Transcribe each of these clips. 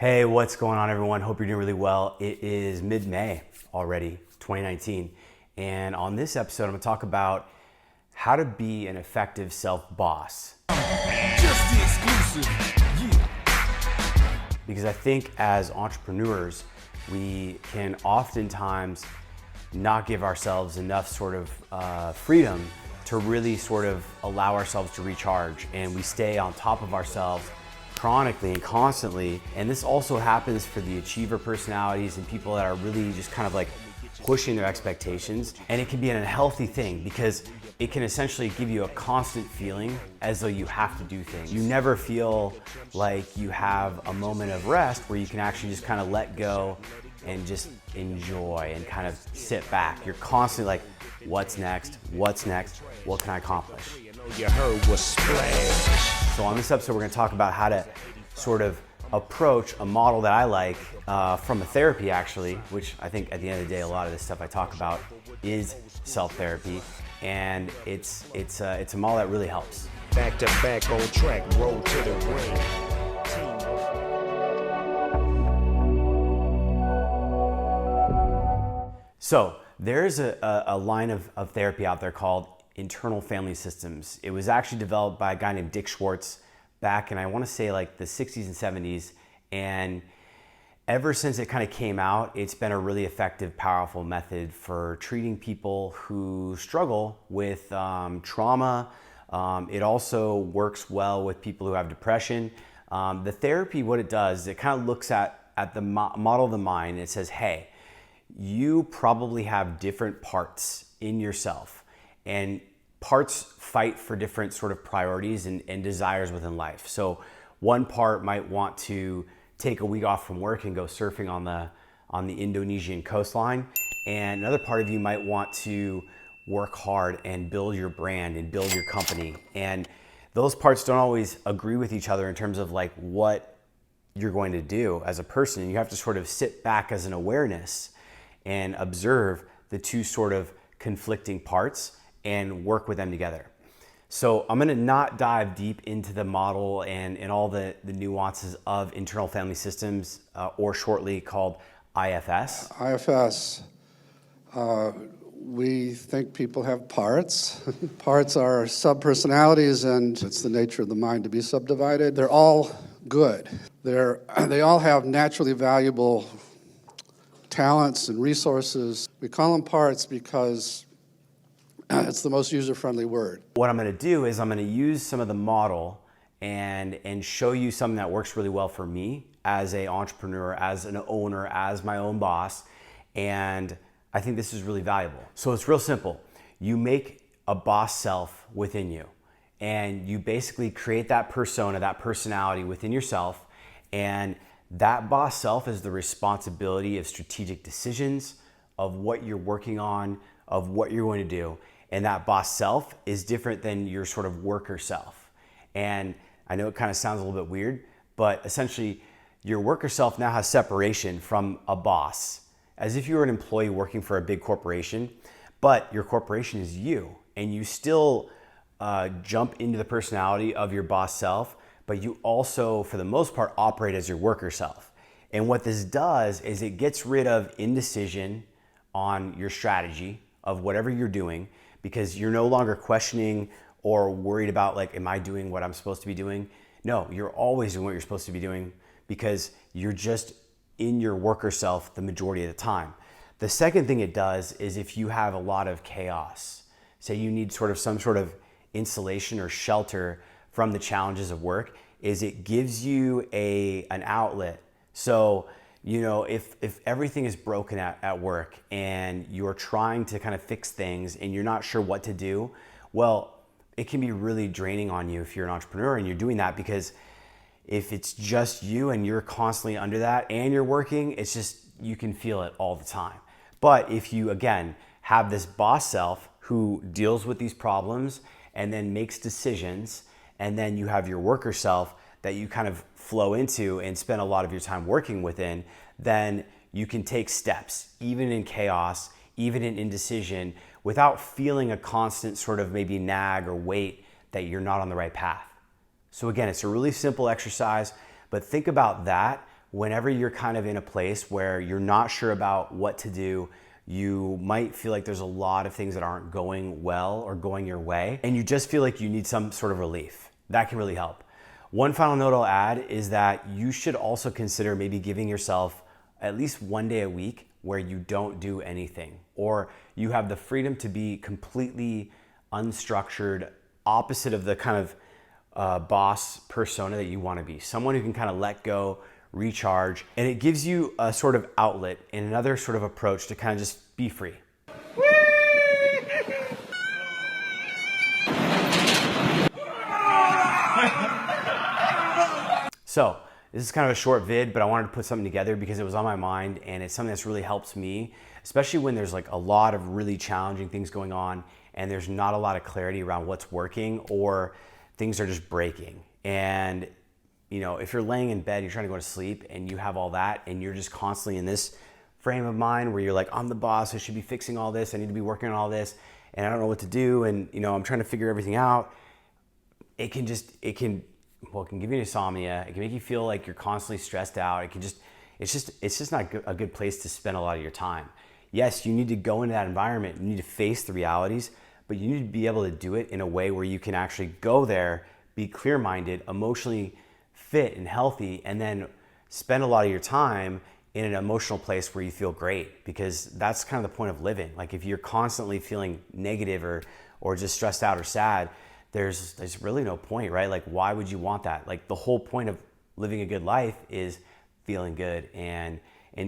Hey, what's going on, everyone? Hope you're doing really well. It is mid-May already, 2019. And on this episode, I'm gonna talk about how to be an effective self-boss. Just the exclusive, yeah. Because I think as entrepreneurs, we can oftentimes not give ourselves enough sort of freedom to really sort of allow ourselves to recharge. And we stay on top of ourselves chronically and constantly. And this also happens for the achiever personalities and people that are really just kind of like pushing their expectations. And it can be an unhealthy thing because it can essentially give you a constant feeling as though you have to do things. You never feel like you have a moment of rest where you can actually just kind of let go and just enjoy and kind of sit back. You're constantly like, what's next? What's next? What can I accomplish? You heard was splash. So on this episode, we're gonna talk about how to sort of approach a model that I like from a therapy actually, which I think at the end of the day, a lot of this stuff I talk about is self-therapy. And it's a model that really helps. Back to back on track, roll to the ring. So there's a line of therapy out there called internal family systems. It was actually developed by a guy named Schwartz back in, I want to say like the 60s and 70s. And ever since it kind of came out, it's been a really effective, powerful method for treating people who struggle with trauma. It also works well with people who have depression. The therapy, what it does, it kind of looks at the model of the mind. It says, hey, you probably have different parts in yourself, and parts fight for different sort of priorities and desires within life. So one part might want to take a week off from work and go surfing on the Indonesian coastline. And another part of you might want to work hard and build your brand and build your company. And those parts don't always agree with each other in terms of like what you're going to do as a person. And you have to sort of sit back as an awareness and observe the two sort of conflicting parts and work with them together. So I'm gonna not dive deep into the model and all the nuances of internal family systems, or shortly called IFS. IFS, we think people have parts. Parts are sub-personalities, and it's the nature of the mind to be subdivided. They're all good. They all have naturally valuable talents and resources. We call them parts because it's the most user-friendly word. What I'm gonna do is I'm gonna use some of the model and show you something that works really well for me as an entrepreneur, as an owner, as my own boss. And I think this is really valuable. So it's real simple. You make a boss self within you, and you basically create that persona, that personality within yourself. And that boss self is the responsibility of strategic decisions, of what you're working on, of what you're going to do. And that boss self is different than your sort of worker self. And I know it kind of sounds a little bit weird, but essentially your worker self now has separation from a boss, as if you were an employee working for a big corporation, but your corporation is you, and you still jump into the personality of your boss self, but you also, for the most part, operate as your worker self. And what this does is it gets rid of indecision on your strategy of whatever you're doing, because you're no longer questioning or worried about like, am I doing what I'm supposed to be doing? No, you're always doing what you're supposed to be doing because you're just in your worker self the majority of the time. The second thing it does is if you have a lot of chaos, say you need sort of some sort of insulation or shelter from the challenges of work, is it gives you an outlet. So, you know, if everything is broken at work and you're trying to kind of fix things and you're not sure what to do, well, it can be really draining on you if you're an entrepreneur and you're doing that, because if it's just you and you're constantly under that and you're working, it's just, you can feel it all the time. But if you, again, have this boss self who deals with these problems and then makes decisions, and then you have your worker self that you kind of flow into and spend a lot of your time working within, then you can take steps, even in chaos, even in indecision, without feeling a constant sort of maybe nag or weight that you're not on the right path. So again, it's a really simple exercise, but think about that whenever you're kind of in a place where you're not sure about what to do, you might feel like there's a lot of things that aren't going well or going your way, and you just feel like you need some sort of relief. That can really help. One final note I'll add is that you should also consider maybe giving yourself at least one day a week where you don't do anything, or you have the freedom to be completely unstructured, opposite of the kind of boss persona that you want to be. Someone who can kind of let go, recharge, and it gives you a sort of outlet and another sort of approach to kind of just be free. So this is kind of a short vid, but I wanted to put something together because it was on my mind, and it's something that's really helps me, especially when there's like a lot of really challenging things going on and there's not a lot of clarity around what's working, or things are just breaking. And you know, if you're laying in bed, you're trying to go to sleep and you have all that and you're just constantly in this frame of mind where you're like, I'm the boss, I should be fixing all this, I need to be working on all this, and I don't know what to do, and you know, I'm trying to figure everything out. It can give you insomnia. It can make you feel like you're constantly stressed out. It's just not a good place to spend a lot of your time. Yes, you need to go into that environment. You need to face the realities, but you need to be able to do it in a way where you can actually go there, be clear-minded, emotionally fit and healthy, and then spend a lot of your time in an emotional place where you feel great, because that's kind of the point of living. Like if you're constantly feeling negative or just stressed out or sad, there's really no point, right? Like why would you want that? Like the whole point of living a good life is feeling good and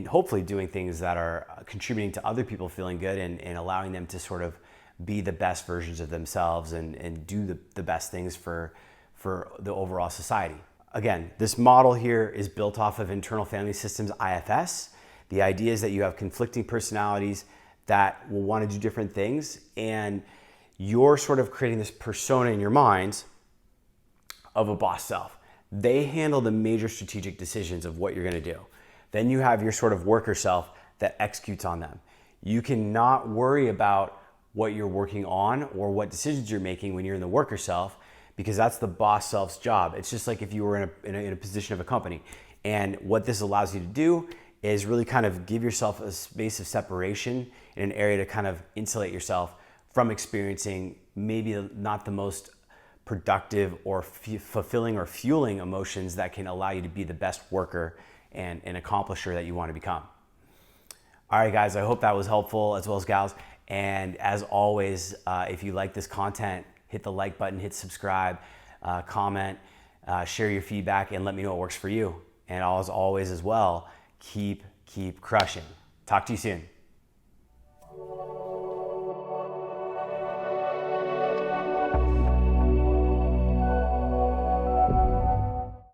hopefully doing things that are contributing to other people feeling good and allowing them to sort of be the best versions of themselves and do the best things for the overall society. Again, this model here is built off of internal family systems, IFS. The idea is that you have conflicting personalities that will want to do different things, and you're sort of creating this persona in your mind of a boss self. They handle the major strategic decisions of what you're going to do. Then you have your sort of worker self that executes on them. You cannot worry about what you're working on or what decisions you're making when you're in the worker self, because that's the boss self's job. It's just like if you were in a position of a company. And what this allows you to do is really kind of give yourself a space of separation in an area to kind of insulate yourself from experiencing maybe not the most productive or fulfilling or fueling emotions that can allow you to be the best worker and accomplisher that you want to become. All right, guys, I hope that was helpful, as well as gals. And as always, if you like this content, hit the like button, hit subscribe, comment, share your feedback, and let me know what works for you. And as always as well, keep crushing. Talk to you soon.